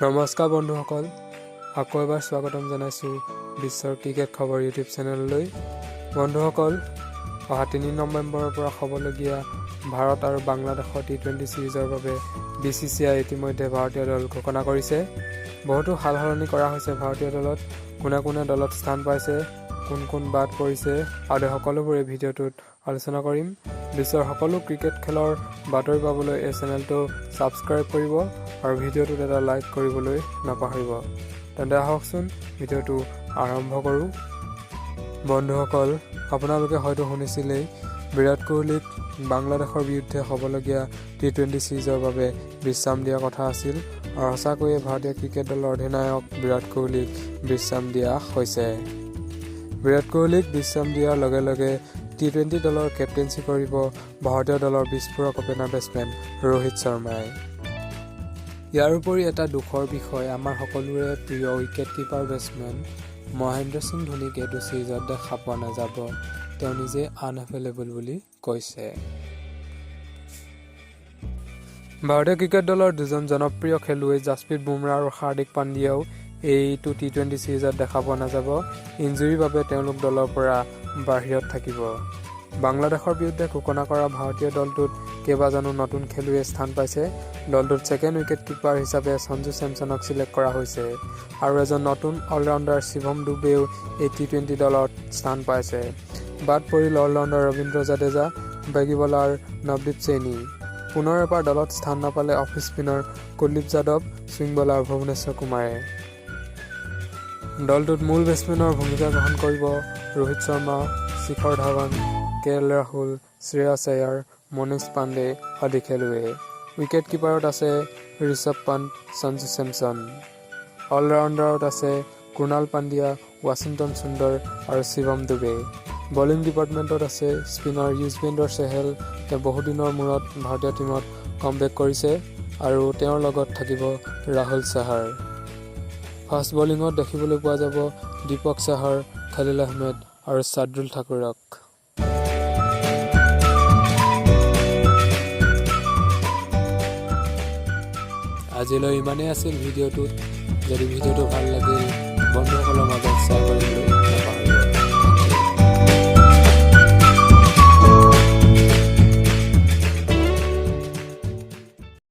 নমস্কাৰ বন্ধুসকল, আকৌ এবাৰ স্বাগতম জনাইছোঁ বিশ্বৰ ক্ৰিকেট খবৰ ইউটিউব চেনেললৈ। বন্ধুসকল, অহা 3 নৱেম্বৰৰ পৰা হ'বলগীয়া ভাৰত আৰু বাংলাদেশৰ টি20 ছিৰিজৰ বাবে BCCI ইতিমধ্যে ভাৰতীয় দল ঘোষণা কৰিছে। বহুতো সালসলনি কৰা হৈছে ভাৰতীয় দলত। কোনে কোনে দলত স্থান পাইছে, কোন কোন বাদ পৰিছে আদি সকলোবোৰ এই ভিডিঅ'টোত আলোচনা কৰিম। বিশ্বৰ সকলো ক্ৰিকেট খেলৰ বাতৰি পাবলৈ এই চেনেলটো ছাবস্ক্ৰাইব কৰিব আৰু ভিডিঅ'টোত এটা লাইক কৰিবলৈ নাপাহৰিব। তেন্তে আহকচোন ভিডিঅ'টো আৰম্ভ কৰোঁ। বন্ধুসকল, আপোনালোকে হয়তো শুনিছিলেই বিৰাট কোহলীক বাংলাদেশৰ বিৰুদ্ধে হ'বলগীয়া টি20 ছিৰিজৰ বাবে বিশ্ৰাম দিয়াৰ কথা আছিল আৰু সঁচাকৈয়ে ভাৰতীয় ক্ৰিকেট দলৰ অধিনায়ক বিৰাট কোহলীক বিশ্ৰাম দিয়া হৈছে। বিৰাট কোহলীক বিশ্ৰাম দিয়াৰ লগে লগে টি20 দলৰ কেপ্টেইনশ্বি কৰিব ভাৰতীয় দলৰ বিস্ফোৰক অপেনাৰ বেটছমেন ৰোহিত শৰ্মাই। ইয়াৰ উপৰি এটা দুখৰ বিষয়, আমাৰ সকলোৰে প্ৰিয় wicket keeper batsmen Mahendra Singh ধোনীক এইটো ছিৰিজত দেখা পোৱা নাযাব। তেওঁ নিজে আনএভেইলেবল বুলি কৈছে। ভাৰতীয় ক্ৰিকেট দলৰ দুজন জনপ্ৰিয় খেলুৱৈ জাসপ্ৰীত বুমৰাহ আৰু হাৰ্দিক পাণ্ডিয়াও এইটো টি20 ছিৰিজত দেখা পোৱা নাযাব। ইনজুৰিৰ বাবে তেওঁলোক দলৰ পৰা বাহিৰত থাকিব। বাংলাদেশৰ বিৰুদ্ধে ঘোষণা কৰা ভাৰতীয় দলটোত কেইবাজনো নতুন খেলুৱৈয়ে স্থান পাইছে। দলটোত ছেকেণ্ড উইকেট কিপাৰ হিচাপে সঞ্জু চেমছনক চিলেক্ট কৰা হৈছে আৰু এজন নতুন অলৰাউণ্ডাৰ শিৱম দুবেও এই টি20 দলত স্থান পাইছে। বাদ পৰিল অলৰাউণ্ডাৰ ৰবীন্দ্ৰ জাদেজা, বেগী বলাৰ নৱদীপ চৈনী। পুনৰ এবাৰ দলত স্থান নাপালে off spinner Kuldeep Yadav, swing bowler Bhuvneshwar কুমাৰে। দলটোত মূল বেটছমেনৰ ভূমিকা গ্ৰহণ কৰিব ৰোহিত শৰ্মা, শিখৰ ধাৱন, KL ৰাহুল, শ্ৰেয়াছ আয়াৰ, মনীষ পাণ্ডে আদি খেলুৱৈ। উইকেট কিপাৰত আছে ঋষভ পন্ত, সঞ্জু চেমছন। অলৰাউণ্ডাৰত আছে কুণাল পাণ্ডিয়া, ৱাশ্বিংটন সুন্দৰ আৰু শিৱম দুবে। বলিং ডিপাৰ্টমেণ্টত আছে স্পিনাৰ যুজবেন্দ্ৰ চেহেল। তেওঁ বহুদিনৰ মূৰত ভাৰতীয় টীমত কামবেক কৰিছে আৰু তেওঁৰ লগত থাকিব ৰাহুল চাহাৰ। ফাষ্ট বলিঙত দেখিবলৈ পোৱা যাব দীপক চাহাৰ, খালিল আহমেদ আৰু শাৰ্দুল ঠাকুৰক। আজিলৈ ইমানেই আছিল ভিডিঅ'টোত। যদি ভিডিঅ'টো ভাল লাগিল বন্ধুসকলৰ মাজত শ্বেয়াৰ কৰিবলৈ